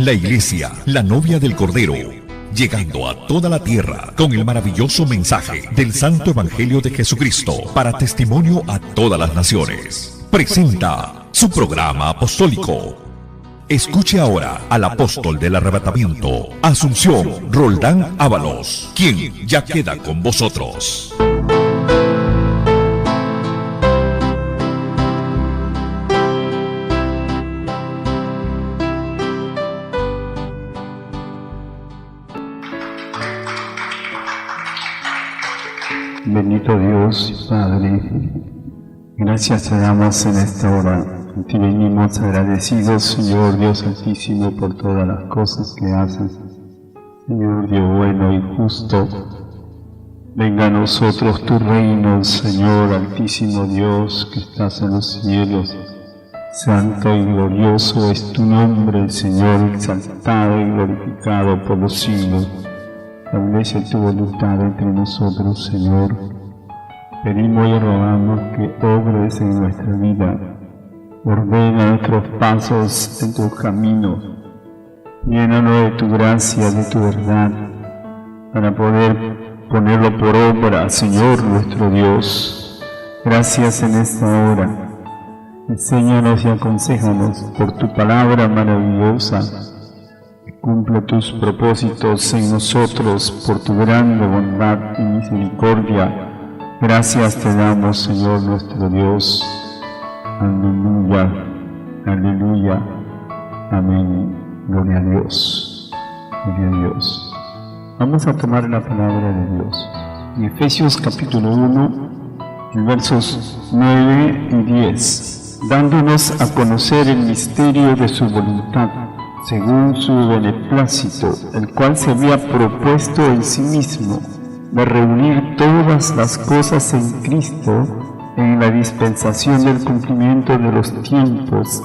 la Iglesia, la novia del Cordero, llegando a toda la tierra con el maravilloso mensaje del Santo Evangelio de Jesucristo para testimonio a todas las naciones. Presenta su programa apostólico. Escuche ahora al apóstol del arrebatamiento, Asunción Roldán Ábalos, quien ya queda con vosotros. Bendito Dios, Padre, gracias te damos en esta hora. A ti venimos agradecidos, Señor Dios Altísimo, por todas las cosas que haces. Señor Dios bueno y justo, venga a nosotros tu reino, Señor Altísimo Dios, que estás en los cielos. Santo y glorioso es tu nombre, Señor, exaltado y glorificado por los siglos. Establece tu voluntad entre nosotros, Señor. Pedimos y rogamos que obres en nuestra vida. Ordena nuestros pasos en tus caminos. Llénanos de tu gracia, de tu verdad, para poder ponerlo por obra, Señor nuestro Dios. Gracias en esta hora. Enséñanos y aconséjanos por tu palabra maravillosa. Cumple tus propósitos en nosotros por tu grande bondad y misericordia. Gracias te damos, Señor nuestro Dios. Aleluya, aleluya, amén. Gloria a Dios, gloria a Dios. Vamos a tomar la palabra de Dios. En Efesios capítulo 1, versos 9 y 10, dándonos a conocer el misterio de su voluntad, según su beneplácito, el cual se había propuesto en sí mismo, de reunir todas las cosas en Cristo, en la dispensación del cumplimiento de los tiempos,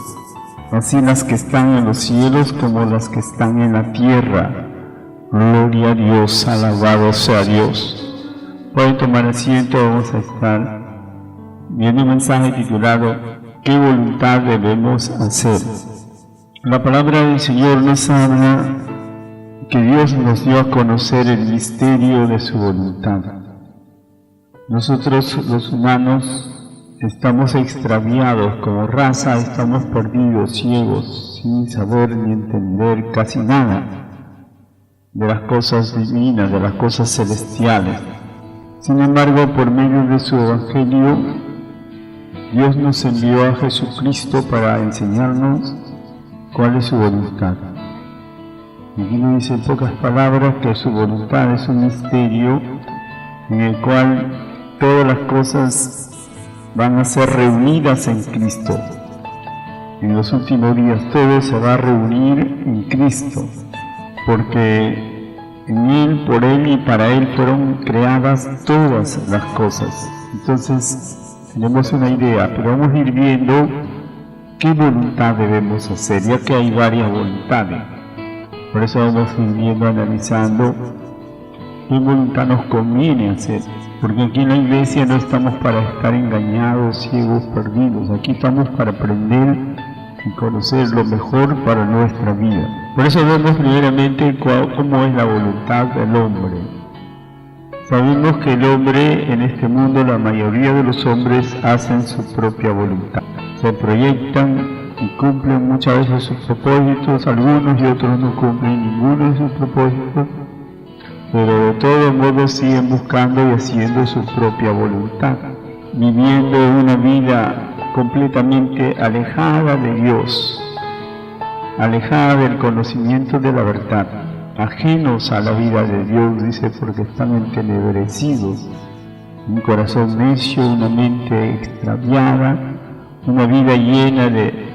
así las que están en los cielos como las que están en la tierra. Gloria a Dios, alabado sea Dios. Pueden tomar asiento, vamos a estar viendo un mensaje titulado ¿Qué voluntad debemos hacer? La palabra del Señor nos habla que Dios nos dio a conocer el misterio de su voluntad. Nosotros los humanos estamos extraviados como raza, estamos perdidos, ciegos, sin saber ni entender casi nada de las cosas divinas, de las cosas celestiales. Sin embargo, por medio de su Evangelio, Dios nos envió a Jesucristo para enseñarnos cuál es su voluntad. Aquí nos dice en pocas palabras que su voluntad es un misterio en el cual todas las cosas van a ser reunidas en Cristo. En los últimos días todo se va a reunir en Cristo, porque en Él, por Él y para Él fueron creadas todas las cosas. Entonces tenemos una idea, pero vamos a ir viendo ¿qué voluntad debemos hacer? Ya que hay varias voluntades. Por eso vamos a ir viendo, analizando qué voluntad nos conviene hacer. Porque aquí en la iglesia no estamos para estar engañados, ciegos, perdidos. Aquí estamos para aprender y conocer lo mejor para nuestra vida. Por eso vemos primeramente cómo es la voluntad del hombre. Sabemos que el hombre en este mundo, la mayoría de los hombres hacen su propia voluntad. Se proyectan y cumplen muchas veces sus propósitos, algunos y otros no cumplen ninguno de sus propósitos, pero de todos modos siguen buscando y haciendo su propia voluntad, viviendo una vida completamente alejada de Dios, alejada del conocimiento de la verdad, ajenos a la vida de Dios, dice, porque están entenebrecidos, un corazón necio, una mente extraviada, una vida llena de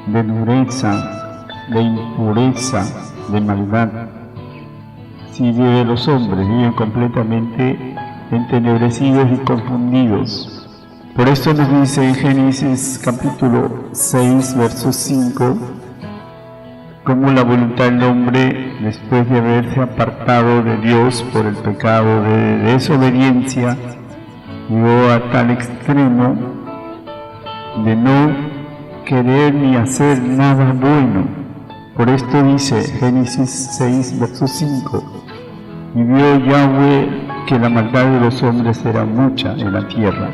dureza, de impureza, de maldad. Si los hombres viven completamente entenebrecidos y confundidos. Por esto nos dice en Génesis capítulo 6, verso 5, cómo la voluntad del hombre, después de haberse apartado de Dios por el pecado de desobediencia, llegó a tal extremo de no querer ni hacer nada bueno, Por esto dice Génesis 6, verso 5, y vio Yahweh que la maldad de los hombres era mucha en la tierra,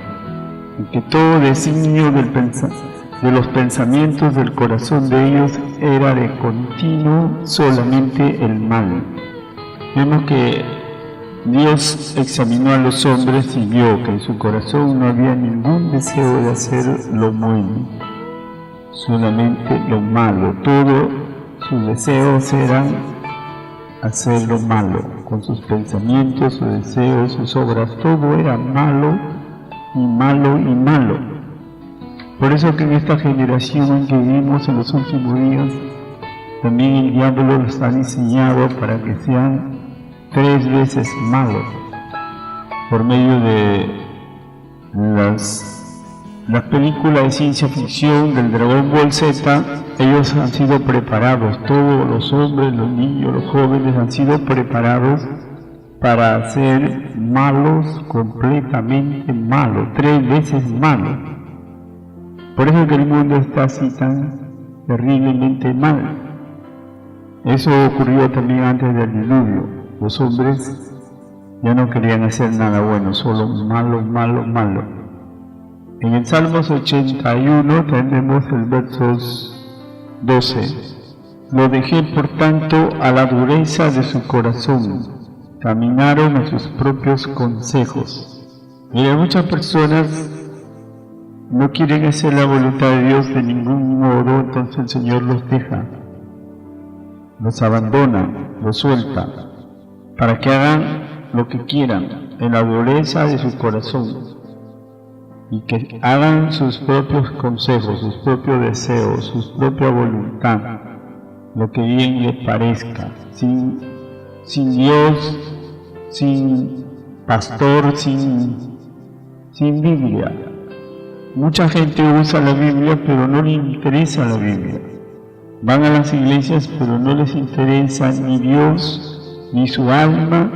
y que todo designio de los pensamientos del corazón de ellos era de continuo solamente el mal. Vemos que Dios examinó a los hombres y vio que en su corazón no había ningún deseo de hacer lo bueno, solamente lo malo. Todos sus deseos eran hacer lo malo, con sus pensamientos, sus deseos, sus obras, todo era malo y malo y malo. Por eso que en esta generación en que vivimos en los últimos días, también el diablo los ha diseñado para que sean 3 veces malos. Por medio de las películas de ciencia ficción del Dragon Ball Z, ellos han sido preparados, todos los hombres, los niños, los jóvenes han sido preparados para ser malos, completamente malos, 3 veces malos. Por eso que el mundo está así tan terriblemente mal. Eso ocurrió también antes del diluvio. Los hombres ya no querían hacer nada bueno, solo malo, malo, malo. En el Salmos 81 tenemos el versos 12. Lo dejé por tanto a la dureza de su corazón, caminaron a sus propios consejos. Mira, muchas personas no quieren hacer la voluntad de Dios de ningún modo, entonces el Señor los deja, los abandona, los suelta, para que hagan lo que quieran en la dureza de su corazón y que hagan sus propios consejos, sus propios deseos, su propia voluntad, lo que bien les parezca, sin Dios, sin pastor, sin Biblia. Mucha gente usa la Biblia, pero no le interesa la Biblia. Van a las iglesias, pero no les interesa ni Dios, ni su alma,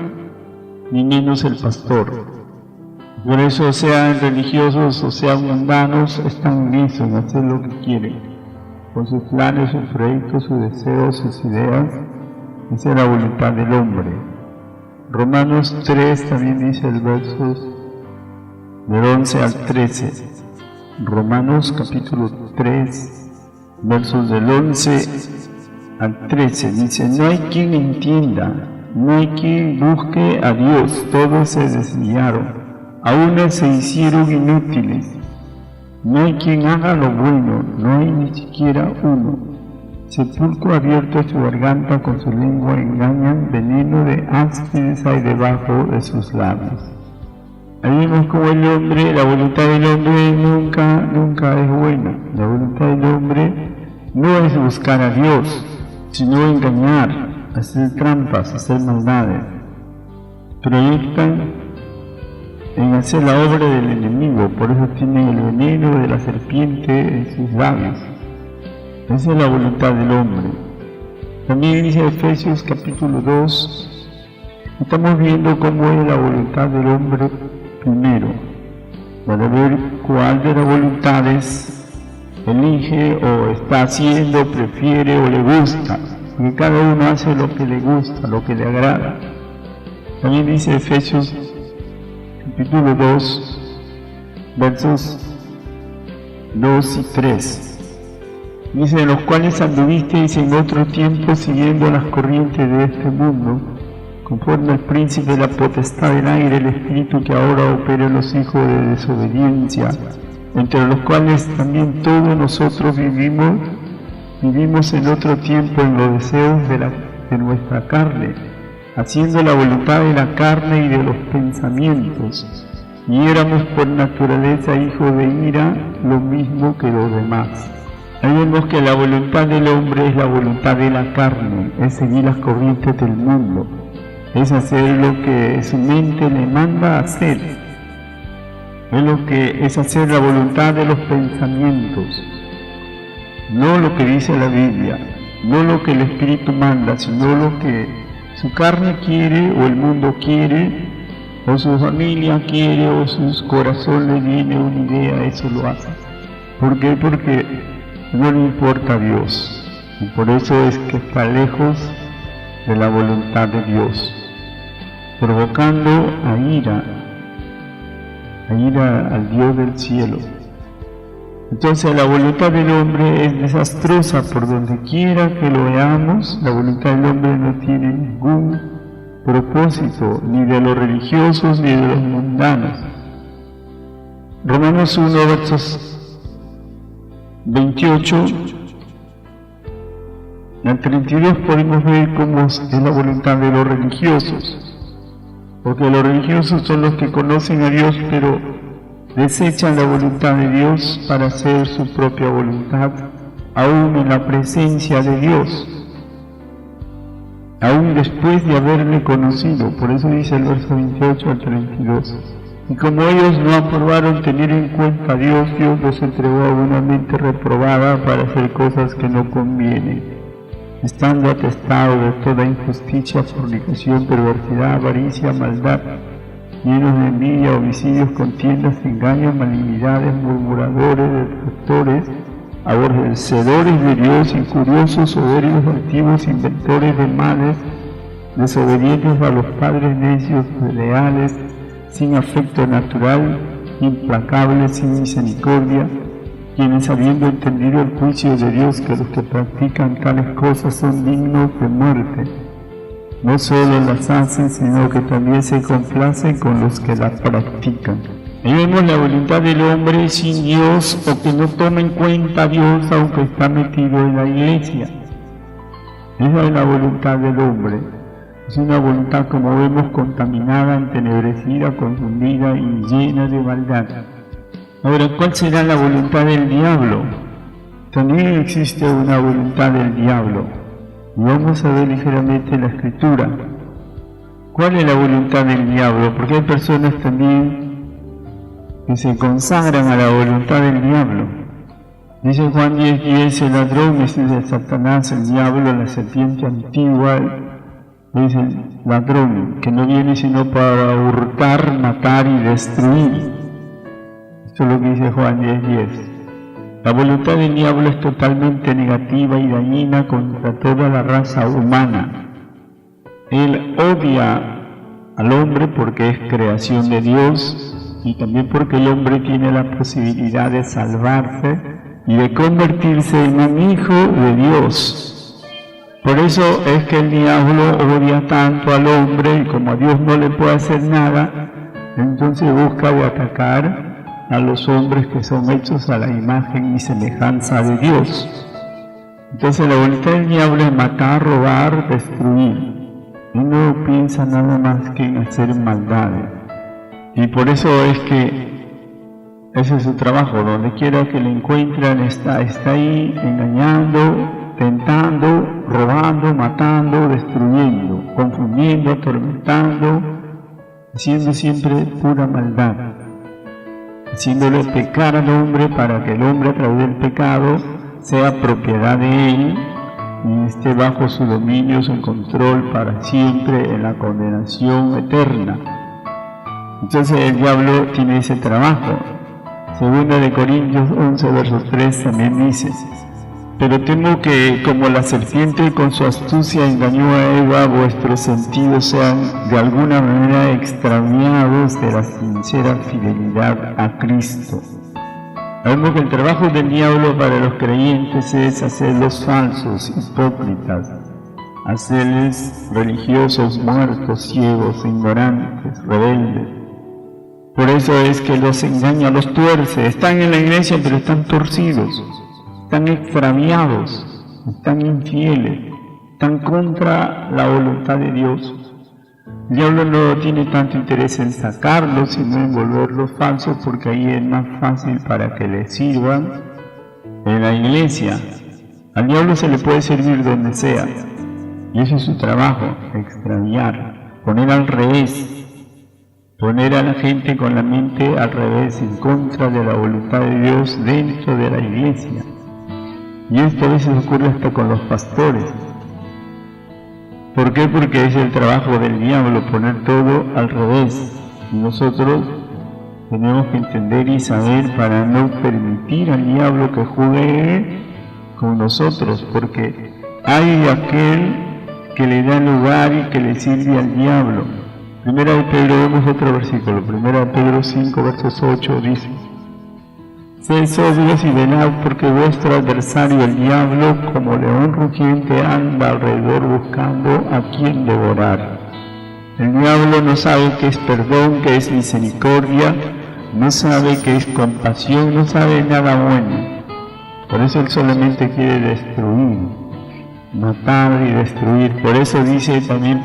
ni menos el pastor. Por eso, sean religiosos o sean mundanos, están en eso, en hacer lo que quieren, con sus planes, sus proyectos, sus deseos, sus ideas. Esa es la voluntad del hombre. Romanos 3 también dice el verso del 11 al 13. Romanos capítulo 3, versos del 11 al 13, dice: no hay quien entienda, no hay quien busque a Dios, todos se desviaron, a una se hicieron inútiles, no hay quien haga lo bueno, no hay ni siquiera uno. Sepulcro abierto su garganta, con su lengua engañan, veneno de áspides hay debajo de sus labios. Ahí vemos como el hombre, la voluntad del hombre nunca es buena. La voluntad del hombre no es buscar a Dios, sino engañar, hacer trampas, hacer maldades. Proyectan en hacer la obra del enemigo, por eso tienen el veneno de la serpiente en sus labios. Esa es la voluntad del hombre. También dice Efesios capítulo 2, estamos viendo cómo es la voluntad del hombre primero, para ver cuál de las voluntades elige o está haciendo, prefiere o le gusta, porque cada uno hace lo que le gusta, lo que le agrada. También dice Efesios capítulo 2, versos 2 y 3. Dice: en los cuales anduvisteis en otro tiempo siguiendo las corrientes de este mundo, conforme al príncipe de la potestad del aire, el espíritu que ahora opera en los hijos de desobediencia, entre los cuales también todos nosotros vivimos en otro tiempo en los deseos de nuestra carne, haciendo la voluntad de la carne y de los pensamientos, y éramos por naturaleza hijos de ira, lo mismo que los demás. Ahí vemos que la voluntad del hombre es la voluntad de la carne, es seguir las corrientes del mundo, es hacer lo que su mente le manda hacer, es hacer la voluntad de los pensamientos, no lo que dice la Biblia, no lo que el Espíritu manda, sino lo que su carne quiere, o el mundo quiere, o su familia quiere, o su corazón le viene una idea, eso lo hace. ¿Por qué? Porque no le importa a Dios. y por eso es que está lejos de la voluntad de Dios, provocando a ira al Dios del cielo. Entonces la voluntad del hombre es desastrosa por donde quiera que lo veamos. La voluntad del hombre no tiene ningún propósito, ni de los religiosos ni de los mundanos. Romanos 1, versos 28 al 32 podemos ver cómo es la voluntad de los religiosos, porque los religiosos son los que conocen a Dios, pero desechan la voluntad de Dios para hacer su propia voluntad, aún en la presencia de Dios, aún después de haberle conocido. Por eso dice el verso 28 al 32. Y como ellos no aprobaron tener en cuenta a Dios, Dios los entregó a una mente reprobada para hacer cosas que no convienen, estando atestados de toda injusticia, fornicación, perversidad, avaricia, maldad, llenos de envidia, homicidios, contiendas, engaños, malignidades, murmuradores, detractores, aborrecedores de Dios, incuriosos, soberbios, altivos, inventores de males, desobedientes a los padres, necios, desleales, sin afecto natural, implacables, sin misericordia, quienes habiendo entendido el juicio de Dios, que los que practican tales cosas son dignos de muerte, no solo las hacen, sino que también se complacen con los que las practican. Ahí vemos la voluntad del hombre sin Dios, o que no toma en cuenta a Dios aunque está metido en la iglesia. Esa es la voluntad del hombre. Es una voluntad, como vemos, contaminada, entenebrecida, confundida y llena de maldad. Ahora, ¿cuál será la voluntad del diablo? También existe una voluntad del diablo. Y vamos a ver ligeramente la escritura. ¿Cuál es la voluntad del diablo? Porque hay personas también que se consagran a la voluntad del diablo. Dice Juan 10:10, el ladrón es de Satanás, el diablo, la serpiente antigua, es el ladrón, que no viene sino para hurtar, matar y destruir. Esto es lo que dice Juan 10:10. La voluntad del diablo es totalmente negativa y dañina contra toda la raza humana. Él odia al hombre porque es creación de Dios y también porque el hombre tiene la posibilidad de salvarse y de convertirse en un hijo de Dios. Por eso es que el diablo odia tanto al hombre, y como a Dios no le puede hacer nada, entonces busca de atacar a los hombres que son hechos a la imagen y semejanza de Dios. Entonces la voluntad del diablo es matar, robar, destruir. Y no piensa nada más que en hacer maldades. Y por eso es que ese es su trabajo. Donde quiera que le encuentran está ahí engañando, tentando, robando, matando, destruyendo, confundiendo, atormentando, haciendo siempre pura maldad, haciéndole pecar al hombre para que el hombre a través del pecado sea propiedad de él y esté bajo su dominio, su control para siempre en la condenación eterna. Entonces el diablo tiene ese trabajo. Segunda de Corintios 11, verso 3 también dice: pero temo que, como la serpiente con su astucia engañó a Eva, vuestros sentidos sean de alguna manera extraviados de la sincera fidelidad a Cristo. Vemos que el trabajo del diablo para los creyentes es hacerlos falsos, hipócritas, hacerles religiosos, muertos, ciegos, ignorantes, rebeldes. Por eso es que los engaña, los tuerce. Están en la iglesia pero están torcidos, están extraviados, están infieles, están contra la voluntad de Dios. El diablo no tiene tanto interés en sacarlos, sino en volverlos falsos, porque ahí es más fácil para que le sirvan en la iglesia. Al diablo se le puede servir donde sea, y ese es su trabajo: extraviar, poner al revés, poner a la gente con la mente al revés, en contra de la voluntad de Dios dentro de la iglesia. Y esto a veces ocurre hasta con los pastores. ¿Por qué? Porque es el trabajo del diablo, poner todo al revés. Y nosotros tenemos que entender y saber para no permitir al diablo que juegue con nosotros, porque hay de aquel que le da lugar y que le sirve al diablo. Primera de Pedro, vemos otro versículo, Primera de Pedro 5, versos 8, dice: Sed sobrios y velad, porque vuestro adversario el diablo, como león rugiente, anda alrededor buscando a quien devorar. El diablo no sabe qué es perdón, qué es misericordia, no sabe qué es compasión, no sabe nada bueno. Por eso él solamente quiere destruir, matar y destruir. Por eso dice también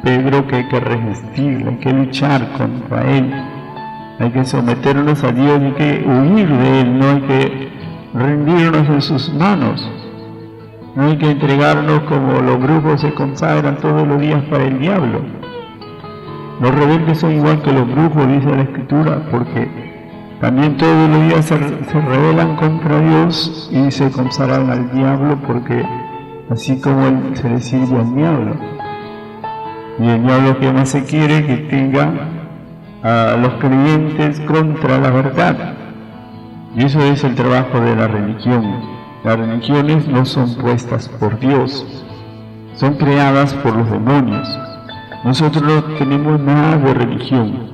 Pedro que hay que resistirle, hay que luchar contra él, hay que someternos a Dios, hay que huir de él, no hay que rendirnos en sus manos, no hay que entregarnos como los brujos se consagran todos los días para el diablo. Los rebeldes son igual que los brujos, dice la Escritura, porque también todos los días se rebelan contra Dios y se consagran al diablo, porque así como él se le sirve al diablo. Y el diablo que más se quiere que tenga a los creyentes contra la verdad. Y eso es el trabajo de la religión. Las religiones no son puestas por Dios, son creadas por los demonios. Nosotros no tenemos nada de religión.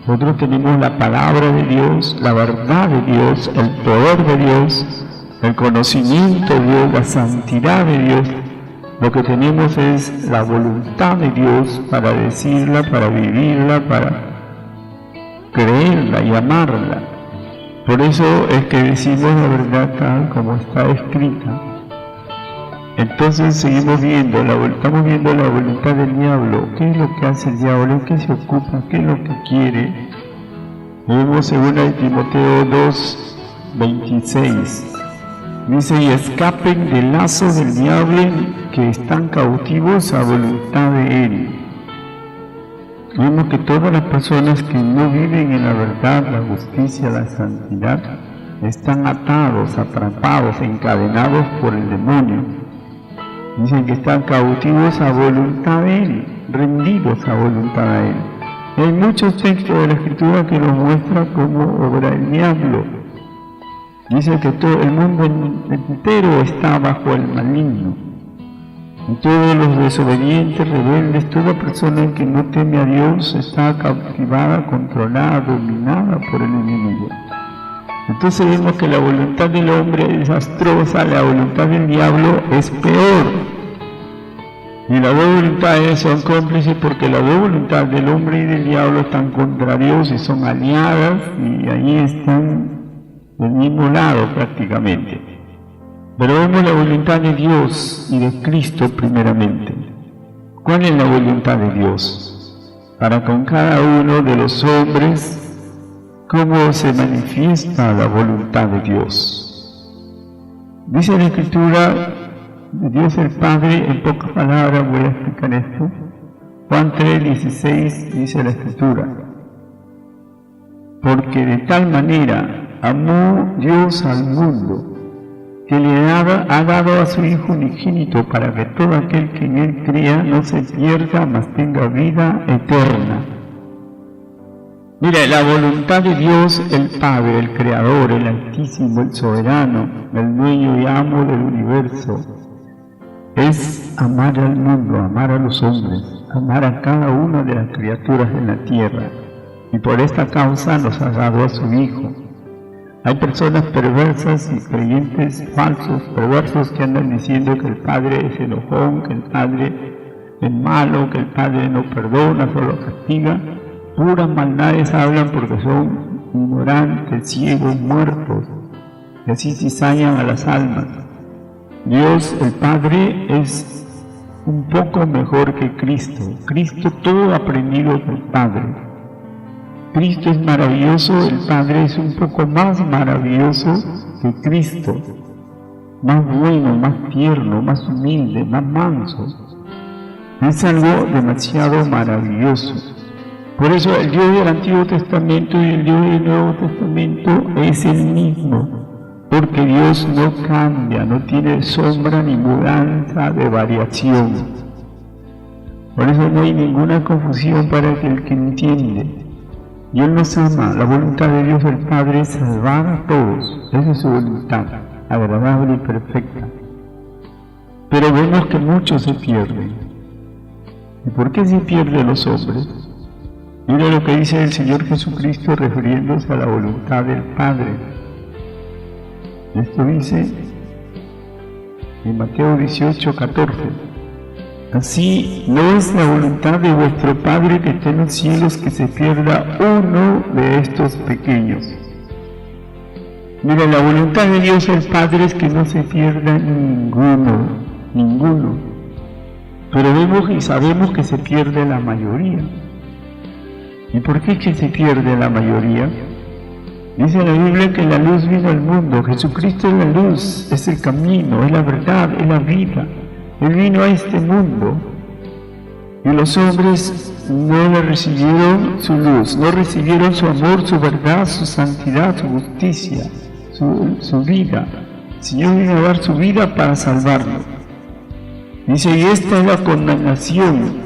Nosotros tenemos la palabra de Dios, la verdad de Dios, el poder de Dios, el conocimiento de Dios, la santidad de Dios. Lo que tenemos es la voluntad de Dios para decirla, para vivirla, para creerla y amarla. Por eso es que decimos la verdad tal como está escrita. Entonces seguimos viendo, estamos viendo la voluntad del diablo. ¿Qué es lo que hace el diablo? ¿En qué se ocupa? ¿Qué es lo que quiere? Vemos en 2 Timoteo 2:26. Dice: y escapen del lazo del diablo, que están cautivos a voluntad de él. Vemos que todas las personas que no viven en la verdad, la justicia, la santidad, están atados, atrapados, encadenados por el demonio. Dicen que están cautivos a voluntad de él, rendidos a voluntad de él. Hay muchos textos de la Escritura que nos muestran cómo obra el diablo. Dice que todo el mundo entero está bajo el maligno. Y todos los desobedientes, rebeldes, toda persona que no teme a Dios está cautivada, controlada, dominada por el enemigo. Entonces vemos que la voluntad del hombre es desastrosa, la voluntad del diablo es peor. Y las dos voluntades son cómplices, porque las dos voluntades del hombre y del diablo están contra Dios y son aliadas, y ahí están del mismo lado prácticamente. Pero vemos la voluntad de Dios y de Cristo primeramente. ¿Cuál es la voluntad de Dios? Para con cada uno de los hombres, ¿cómo se manifiesta la voluntad de Dios? Dice la Escritura de Dios el Padre, en pocas palabras voy a explicar esto. Juan 3:16 dice la Escritura: porque de tal manera amó Dios al mundo, que le ha dado a su Hijo unigénito, para que todo aquel que en él crea no se pierda, mas tenga vida eterna. Mira, la voluntad de Dios, el Padre, el Creador, el Altísimo, el Soberano, el Dueño y Amo del universo, es amar al mundo, amar a los hombres, amar a cada una de las criaturas de la tierra. Y por esta causa nos ha dado a su Hijo. Hay personas perversas y creyentes falsos, perversos, que andan diciendo que el Padre es enojón, que el Padre es malo, que el Padre no perdona, solo castiga. Puras maldades hablan, porque son ignorantes, ciegos, muertos, y así cizañan a las almas. Dios, el Padre, es un poco mejor que Cristo. Cristo todo ha aprendido del Padre. Cristo es maravilloso, el Padre es un poco más maravilloso que Cristo, más bueno, más tierno, más humilde, más manso. Es algo demasiado maravilloso. Por eso el Dios del Antiguo Testamento y el Dios del Nuevo Testamento es el mismo, porque Dios no cambia, no tiene sombra ni mudanza de variación. Por eso no hay ninguna confusión para aquel que entiende. Y Él nos ama. La voluntad de Dios el Padre es salvar a todos. Esa es su voluntad. agradable y perfecta. Pero vemos que muchos se pierden. ¿Y por qué se pierden los hombres? Mira lo que dice el Señor Jesucristo refiriéndose a la voluntad del Padre. Esto dice en Mateo 18:14. Así no es la voluntad de vuestro Padre que está en los cielos que se pierda uno de estos pequeños. Mira, la voluntad de Dios el Padre es que no se pierda ninguno. Pero vemos y sabemos que se pierde la mayoría. ¿Y por qué que se pierde la mayoría? Dice la Biblia que la luz vino al mundo. Jesucristo es la luz, es el camino, es la verdad, es la vida. Él vino a este mundo y los hombres no le recibieron su luz, no recibieron su amor, su verdad, su santidad, su justicia, su vida. El Señor vino a dar su vida para salvarlo. Dice, y esta es la condenación,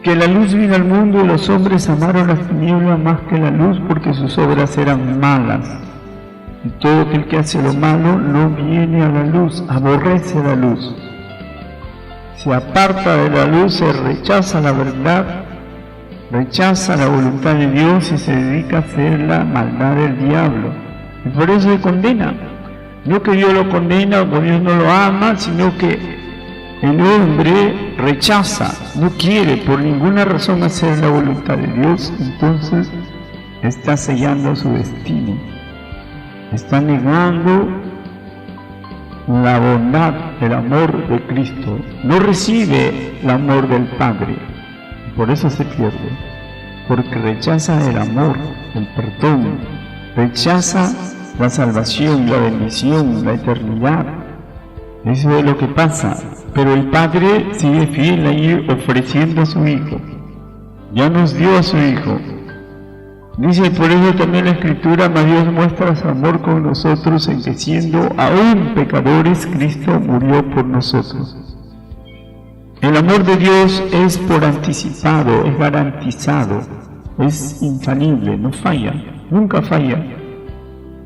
que la luz vino al mundo y los hombres amaron las tinieblas más que la luz porque sus obras eran malas. Y todo aquel que hace lo malo no viene a la luz, aborrece la luz. Se aparta de la luz, se rechaza la verdad, rechaza la voluntad de Dios y se dedica a hacer la maldad del diablo. Y por eso se condena. No que Dios lo condena o que Dios no lo ama, sino que el hombre rechaza, no quiere por ninguna razón hacer la voluntad de Dios, entonces está sellando su destino, está negando la bondad, el amor de Cristo, no recibe el amor del Padre, por eso se pierde, porque rechaza el amor, el perdón, rechaza la salvación, la bendición, la eternidad. Eso es lo que pasa, pero el Padre sigue fiel ahí ofreciendo a su Hijo, ya nos dio a su Hijo. Dice por eso también la Escritura, mas Dios muestra su amor con nosotros en que siendo aún pecadores, Cristo murió por nosotros. El amor de Dios es por anticipado, es garantizado, es infalible, no falla, nunca falla.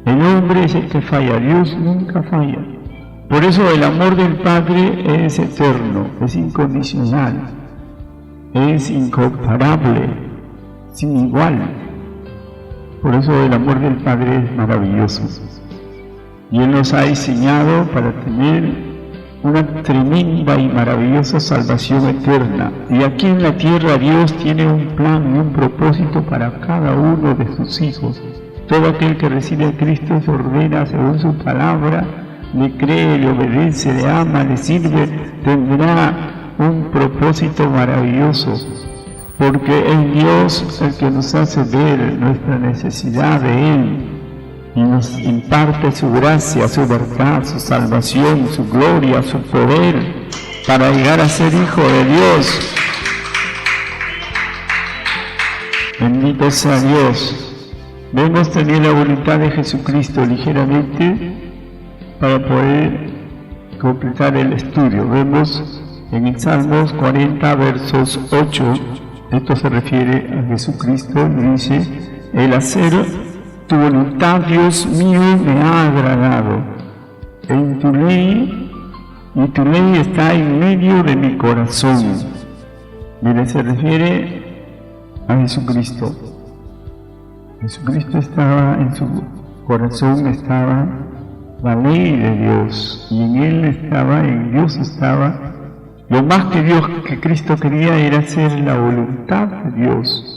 El hombre es el que falla, Dios nunca falla. Por eso el amor del Padre es eterno, es incondicional, es incomparable, sin igual. Por eso el amor del Padre es maravilloso. Y Él nos ha diseñado para tener una tremenda y maravillosa salvación eterna. Y aquí en la tierra Dios tiene un plan y un propósito para cada uno de sus hijos. Todo aquel que recibe a Cristo se ordena según su palabra, le cree, le obedece, le ama, le sirve, tendrá un propósito maravilloso. Porque es Dios el que nos hace ver nuestra necesidad de Él y nos imparte su gracia, su verdad, su salvación, su gloria, su poder para llegar a ser hijo de Dios. Bendito sea Dios. Vemos también la voluntad de Jesucristo ligeramente para poder completar el estudio. Vemos en el Salmos 40 versos 8. Esto se refiere a Jesucristo y dice, el hacer tu voluntad, Dios mío, me ha agradado. En tu ley, y tu ley está en medio de mi corazón. Mire, se refiere a Jesucristo. Jesucristo estaba en su corazón, estaba la ley de Dios, y en Él estaba, en Dios estaba. Lo más que Cristo quería era hacer la voluntad de Dios.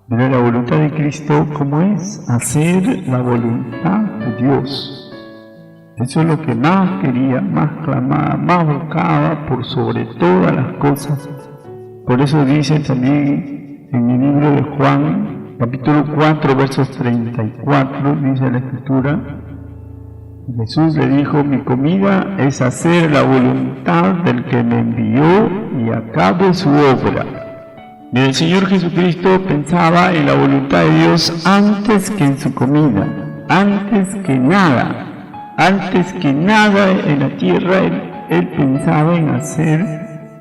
Pero la voluntad de Cristo, ¿cómo es? Hacer la voluntad de Dios. Eso es lo que más quería, más clamaba, más buscaba por sobre todas las cosas. Por eso dice también en el libro de Juan, capítulo 4, versos 34, dice la Escritura, Jesús le dijo, mi comida es hacer la voluntad del que me envió y acabe su obra. Y el Señor Jesucristo pensaba en la voluntad de Dios antes que en su comida, antes que nada en la tierra, Él pensaba en hacer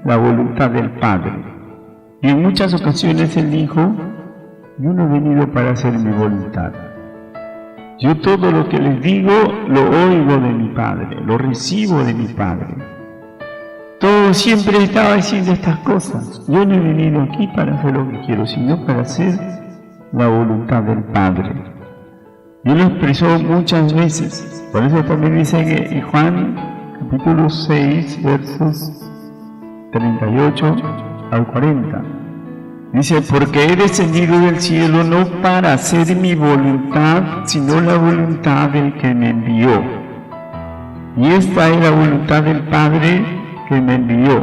la voluntad del Padre. Y en muchas ocasiones Él dijo, yo no he venido para hacer mi voluntad. Yo todo lo que les digo lo oigo de mi Padre, lo recibo de mi Padre. Todo siempre estaba diciendo estas cosas. Yo no he venido aquí para hacer lo que quiero, sino para hacer la voluntad del Padre. Y lo expresó muchas veces. Por eso también dice que en Juan capítulo 6, versos 38 al 40. Dice, porque he descendido del cielo no para hacer mi voluntad, sino la voluntad del que me envió. Y esta es la voluntad del Padre que me envió,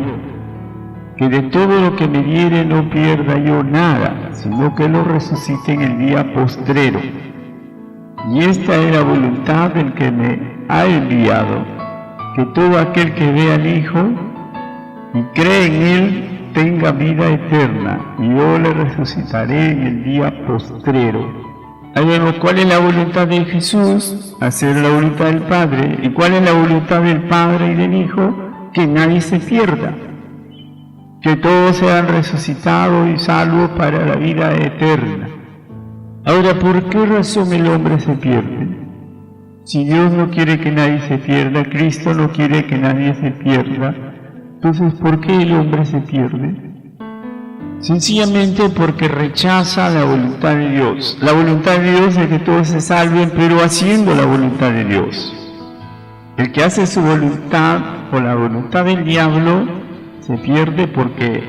que de todo lo que me diere no pierda yo nada, sino que lo resucite en el día postrero. Y esta es la voluntad del que me ha enviado, que todo aquel que vea al Hijo y cree en Él tenga vida eterna, y yo le resucitaré en el día postrero. Ahí vemos cuál es la voluntad de Jesús, hacer la voluntad del Padre, y cuál es la voluntad del Padre y del Hijo, que nadie se pierda, que todos sean resucitados y salvos para la vida eterna. Ahora, ¿por qué razón el hombre se pierde? Si Dios no quiere que nadie se pierda, Cristo no quiere que nadie se pierda, entonces, ¿por qué el hombre se pierde? Sencillamente porque rechaza la voluntad de Dios. La voluntad de Dios es que todos se salven, pero haciendo la voluntad de Dios. El que hace su voluntad o la voluntad del diablo se pierde porque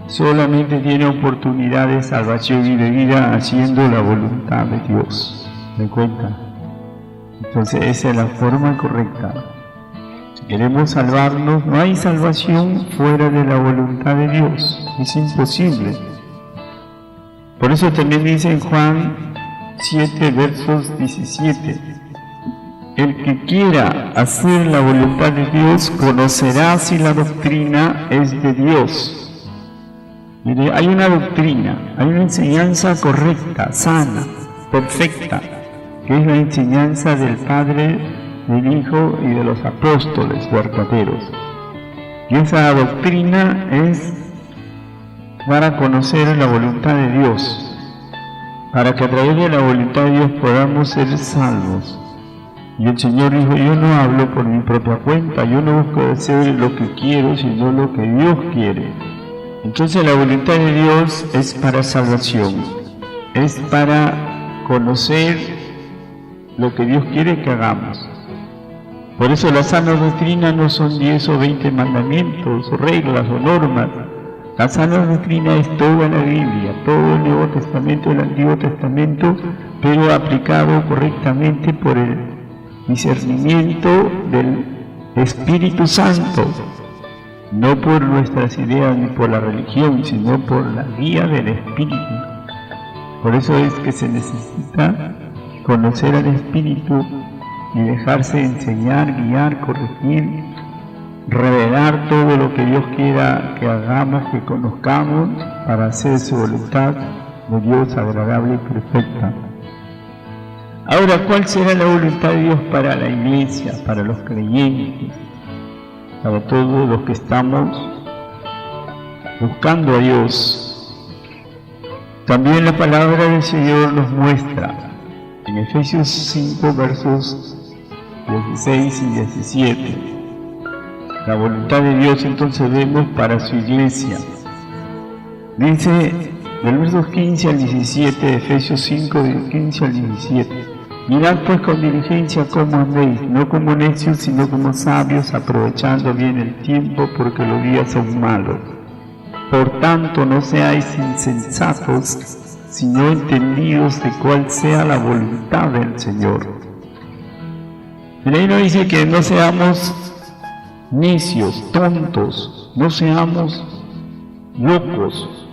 solamente tiene oportunidad de salvación y de vida haciendo la voluntad de Dios. ¿Me cuenta? Entonces, esa es la forma correcta. Si queremos salvarnos, no hay salvación fuera de la voluntad de Dios. Es imposible. Por eso también dice en Juan 7, versos 17, el que quiera hacer la voluntad de Dios conocerá si la doctrina es de Dios. Mire, hay una doctrina, hay una enseñanza correcta, sana, perfecta, que es la enseñanza del Padre, del Hijo y de los apóstoles verdaderos. Y esa doctrina es para conocer la voluntad de Dios, para que a través de la voluntad de Dios podamos ser salvos. Y el Señor dijo, yo no hablo por mi propia cuenta, yo no busco hacer lo que quiero, sino lo que Dios quiere. Entonces la voluntad de Dios es para salvación, es para conocer lo que Dios quiere que hagamos. Por eso la sana doctrina no son 10 o 20 mandamientos, o reglas o normas. La sana doctrina es toda la Biblia, todo el Nuevo Testamento, el Antiguo Testamento, pero aplicado correctamente por el discernimiento del Espíritu Santo, no por nuestras ideas ni por la religión, sino por la guía del Espíritu. Por eso es que se necesita conocer al Espíritu y dejarse enseñar, guiar, corregir, revelar todo lo que Dios quiera que hagamos, que conozcamos, para hacer su voluntad de Dios agradable y perfecta. Ahora, ¿cuál será la voluntad de Dios para la iglesia, para los creyentes, para todos los que estamos buscando a Dios? También la palabra del Señor nos muestra en Efesios 5, versos 16 y 17. La voluntad de Dios entonces vemos para su iglesia. Dice del versos 15 al 17 de Efesios 5, del 15 al 17. Mirad pues con diligencia cómo andéis, no como necios, sino como sabios, aprovechando bien el tiempo, porque los días son malos. Por tanto, no seáis insensatos, sino entendidos de cuál sea la voluntad del Señor. El ahí nos dice que no seamos necios, tontos, no seamos locos,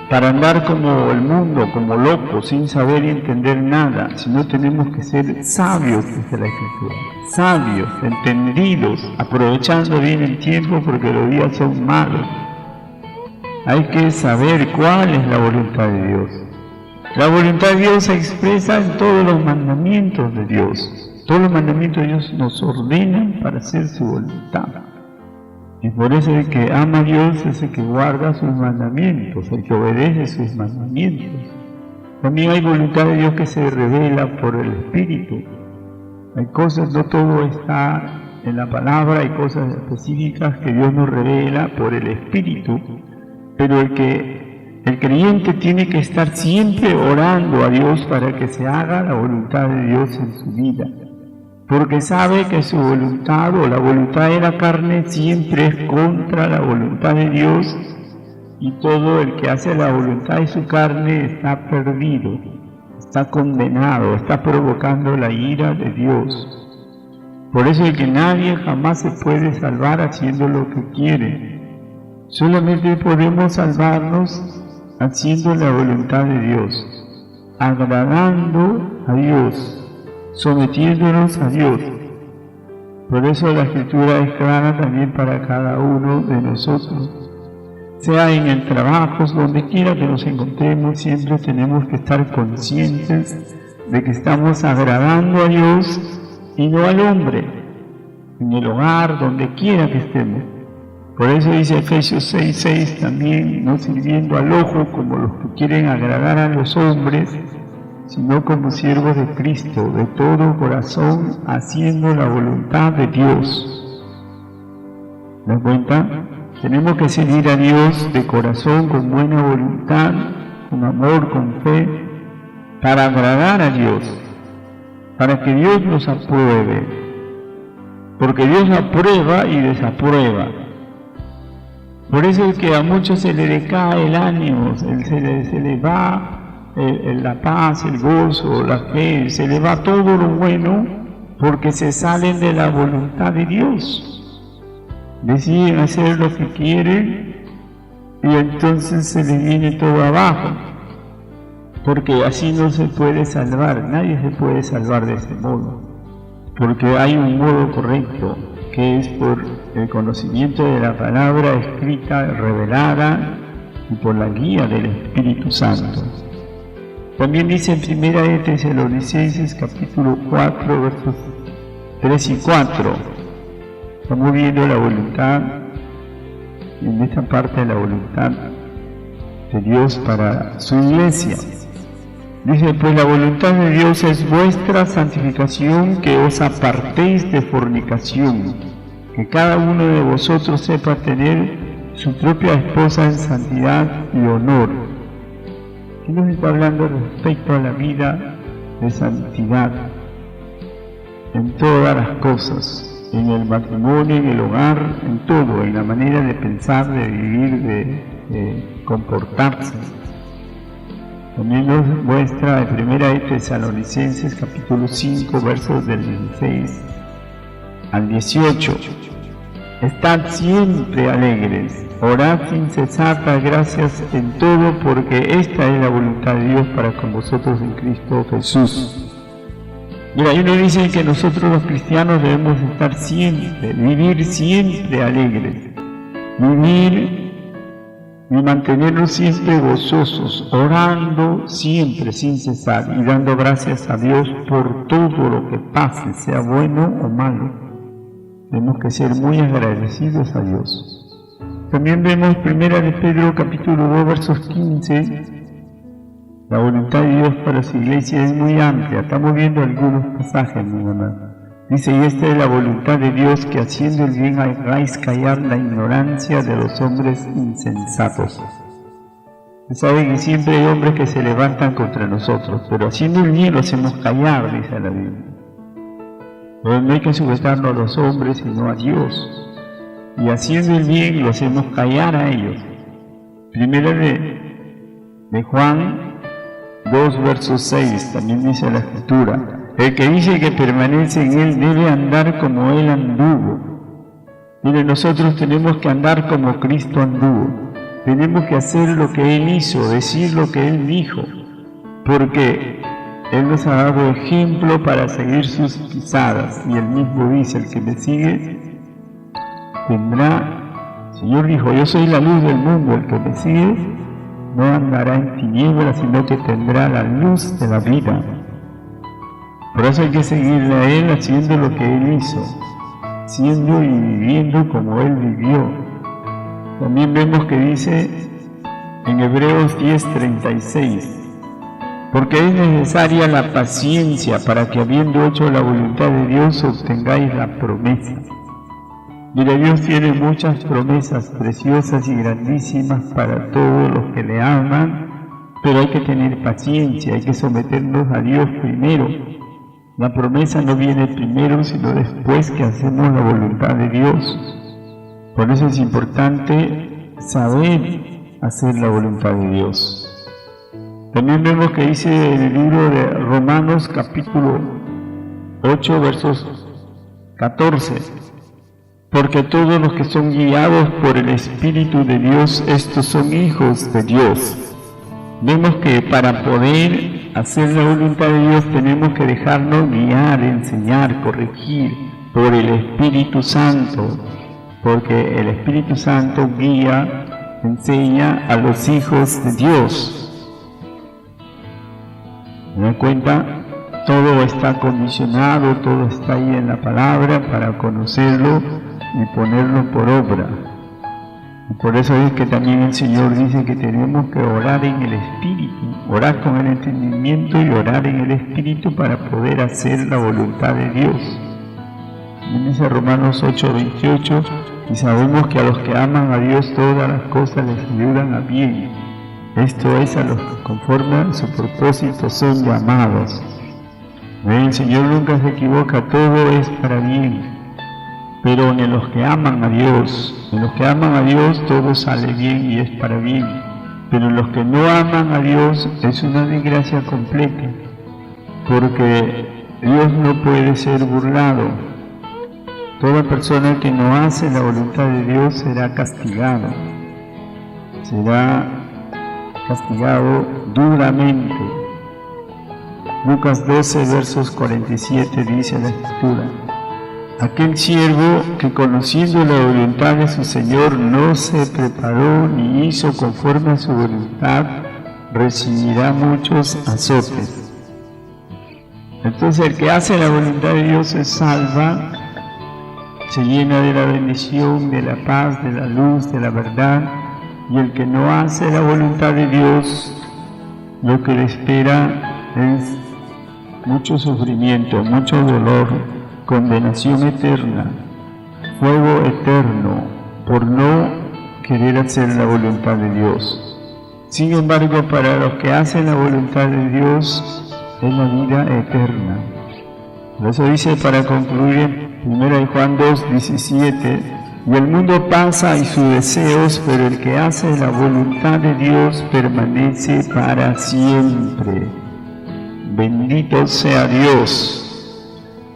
para andar como el mundo, como locos, sin saber y entender nada, sino tenemos que ser sabios, dice la Escritura, sabios, entendidos, aprovechando bien el tiempo porque los días son malos. Hay que saber cuál es la voluntad de Dios. La voluntad de Dios se expresa en todos los mandamientos de Dios. Todos los mandamientos de Dios nos ordenan para hacer su voluntad. Y por eso el que ama a Dios es el que guarda sus mandamientos, el que obedece sus mandamientos. También hay voluntad de Dios que se revela por el Espíritu. Hay cosas, no todo está en la palabra, hay cosas específicas que Dios nos revela por el Espíritu, pero el creyente tiene que estar siempre orando a Dios para que se haga la voluntad de Dios en su vida, porque sabe que su voluntad o la voluntad de la carne siempre es contra la voluntad de Dios, y todo el que hace la voluntad de su carne está perdido, está condenado, está provocando la ira de Dios. Por eso es que nadie jamás se puede salvar haciendo lo que quiere. Solamente podemos salvarnos haciendo la voluntad de Dios, agradando a Dios, sometiéndonos a Dios. Por eso la Escritura es clara también para cada uno de nosotros. Sea en el trabajo, donde quiera que nos encontremos, siempre tenemos que estar conscientes de que estamos agradando a Dios y no al hombre, en el hogar, donde quiera que estemos. Por eso dice Efesios 6:6 también, no sirviendo al ojo como los que quieren agradar a los hombres, sino como siervos de Cristo, de todo corazón, haciendo la voluntad de Dios. ¿Me das cuenta? Tenemos que seguir a Dios de corazón, con buena voluntad, con amor, con fe, para agradar a Dios, para que Dios nos apruebe, porque Dios aprueba y desaprueba. Por eso es que a muchos se le decae el ánimo, se le va la paz, el gozo, la fe, se le va todo lo bueno, porque se salen de la voluntad de Dios. Deciden hacer lo que quieren y entonces se les viene todo abajo, porque así no se puede salvar, nadie se puede salvar de ese modo, porque hay un modo correcto, que es por el conocimiento de la palabra escrita, revelada, y por la guía del Espíritu Santo. También dice en 1 de Tesalonicenses capítulo 4, versos 3 y 4, estamos viendo la voluntad, en esta parte de la voluntad de Dios para su iglesia. Dice, pues la voluntad de Dios es vuestra santificación, que os apartéis de fornicación, que cada uno de vosotros sepa tener su propia esposa en santidad y honor. ¿Qué nos está hablando respecto a la vida de santidad en todas las cosas? En el matrimonio, en el hogar, en todo, en la manera de pensar, de vivir, de comportarse. También nos muestra en 1 de Tesalonicenses capítulo 5, versos del 16 al 18. Estad siempre alegres, orad sin cesar, dad gracias en todo, porque esta es la voluntad de Dios para con vosotros en Cristo Jesús. Mira, ahí nos dicen que nosotros los cristianos debemos estar siempre, vivir siempre alegres, vivir y mantenernos siempre gozosos, orando siempre sin cesar y dando gracias a Dios por todo lo que pase, sea bueno o malo. Tenemos que ser muy agradecidos a Dios. También vemos 1 de Pedro capítulo 2 versos 15. La voluntad de Dios para su iglesia es muy amplia. Estamos viendo algunos pasajes, mi mamá. Dice, y esta es la voluntad de Dios, que haciendo el bien hagáis callar la ignorancia de los hombres insensatos. Ustedes saben que siempre hay hombres que se levantan contra nosotros, pero haciendo el bien lo hacemos callar, dice la Biblia. Pero no hay que sujetarnos a los hombres, sino a Dios. Y haciendo el bien lo hacemos callar a ellos. Primero de Juan 2 versos 6, también dice la Escritura, el que dice que permanece en él debe andar como él anduvo. Mire, nosotros tenemos que andar como Cristo anduvo, tenemos que hacer lo que él hizo, decir lo que él dijo, porque él nos ha dado ejemplo para seguir sus pisadas, y él mismo dice, el que me sigue tendrá, el Señor dijo, yo soy la luz del mundo, el que me sigue no andará en tinieblas, sino que tendrá la luz de la vida. Por eso hay que seguirle a Él haciendo lo que Él hizo, siendo y viviendo como Él vivió. También vemos que dice en Hebreos 10:36, porque es necesaria la paciencia para que, habiendo hecho la voluntad de Dios, obtengáis la promesa. Mira, Dios tiene muchas promesas preciosas y grandísimas para todos los que le aman, pero hay que tener paciencia, hay que someternos a Dios primero. La promesa no viene primero, sino después que hacemos la voluntad de Dios. Por eso es importante saber hacer la voluntad de Dios. También vemos que dice en el libro de Romanos capítulo 8 versos 14: porque todos los que son guiados por el Espíritu de Dios, estos son hijos de Dios. Vemos que para poder hacer la voluntad de Dios tenemos que dejarnos guiar, enseñar, corregir por el Espíritu Santo, porque el Espíritu Santo guía, enseña a los hijos de Dios. ¿Me dan cuenta? Todo está condicionado, todo está ahí en la palabra para conocerlo y ponerlo por obra. Y por eso es que también el Señor dice que tenemos que orar en el Espíritu, orar con el entendimiento y orar en el Espíritu para poder hacer la voluntad de Dios. Y dice Romanos 8:28, y sabemos que a los que aman a Dios todas las cosas les ayudan a bien. Esto es, a los que conforme a su propósito son llamados. El Señor nunca se equivoca, todo es para bien. Pero en los que aman a Dios, todo sale bien y es para bien. Pero en los que no aman a Dios es una desgracia completa, porque Dios no puede ser burlado. Toda persona que no hace la voluntad de Dios será castigado duramente. Lucas 12 versos 47 dice la Escritura: aquel siervo que, conociendo la voluntad de su Señor, no se preparó ni hizo conforme a su voluntad, recibirá muchos azotes. Entonces el que hace la voluntad de Dios se salva, se llena de la bendición, de la paz, de la luz, de la verdad. Y el que no hace la voluntad de Dios, lo que le espera es mucho sufrimiento, mucho dolor, condenación eterna, fuego eterno, por no querer hacer la voluntad de Dios. Sin embargo, para los que hacen la voluntad de Dios es la vida eterna. Por eso dice, para concluir, en 1 Juan 2:17, y el mundo pasa y sus deseos, pero el que hace la voluntad de Dios permanece para siempre. Bendito sea Dios.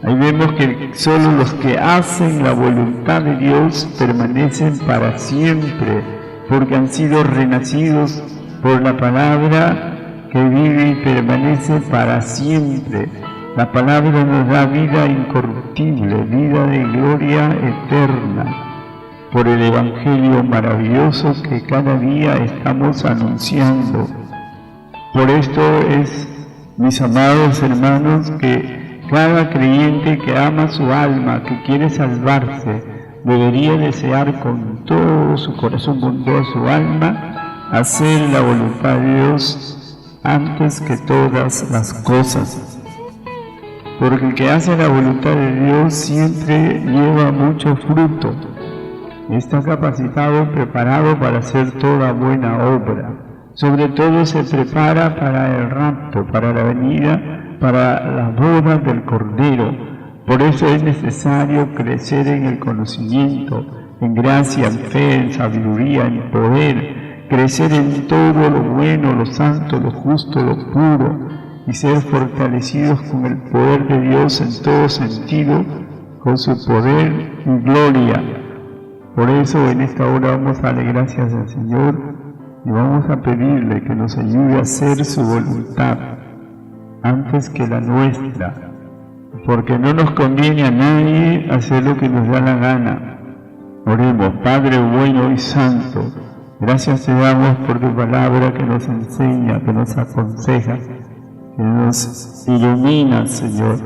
Ahí vemos que solo los que hacen la voluntad de Dios permanecen para siempre, porque han sido renacidos por la palabra que vive y permanece para siempre. La palabra nos da vida incorruptible, vida de gloria eterna, por el Evangelio maravilloso que cada día estamos anunciando. Por esto es, mis amados hermanos, que cada creyente que ama su alma, que quiere salvarse, debería desear con todo su corazón, con toda su alma, hacer la voluntad de Dios antes que todas las cosas. Porque el que hace la voluntad de Dios siempre lleva mucho fruto. Está capacitado, preparado para hacer toda buena obra. Sobre todo se prepara para el rapto, para la venida, para las bodas del Cordero. Por eso es necesario crecer en el conocimiento, en gracia, en fe, en sabiduría, en poder, crecer en todo lo bueno, lo santo, lo justo, lo puro, y ser fortalecidos con el poder de Dios en todo sentido, con su poder y gloria. Por eso en esta hora vamos a darle gracias al Señor y vamos a pedirle que nos ayude a hacer su voluntad antes que la nuestra, porque no nos conviene a nadie hacer lo que nos da la gana. Oremos. Padre bueno y santo, gracias te damos por tu palabra que nos enseña, que nos aconseja, que nos ilumina, Señor.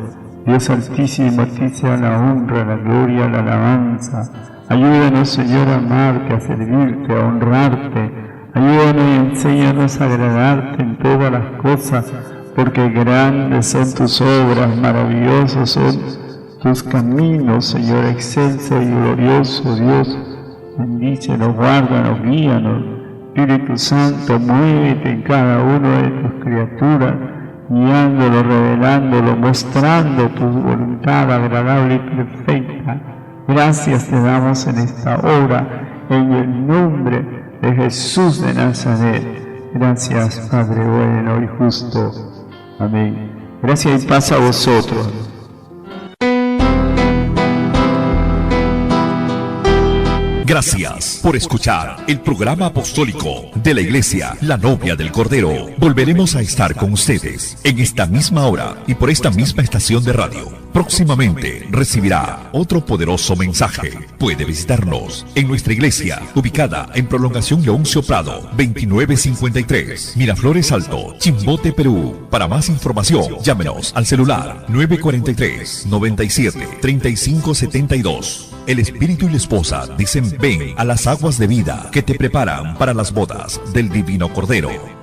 Dios Altísimo, a ti sea la honra, la gloria, la alabanza. Ayúdanos, Señor, a amarte, a servirte, a honrarte. Ayúdanos y enséñanos a agradarte en todas las cosas, porque grandes son tus obras, maravillosos son tus caminos, Señor, excelso y glorioso Dios. Bendícenos, guárdanos, guíanos. Espíritu Santo, muévete en cada uno de tus criaturas, guiándolo, revelándolo, mostrando tu voluntad agradable y perfecta. Gracias te damos en esta hora, en el nombre de Jesús de Nazaret. Gracias, Padre bueno y justo. Amén. Gracias y paz a vosotros. Gracias por escuchar el programa apostólico de la Iglesia La Novia del Cordero. Volveremos a estar con ustedes en esta misma hora y por esta misma estación de radio. Próximamente recibirá otro poderoso mensaje. Puede visitarnos en nuestra iglesia, ubicada en Prolongación Leoncio Prado, 2953, Miraflores Alto, Chimbote, Perú. Para más información, llámenos al celular 943-97-3572. El espíritu y la esposa dicen ven a las aguas de vida que te preparan para las bodas del Divino Cordero.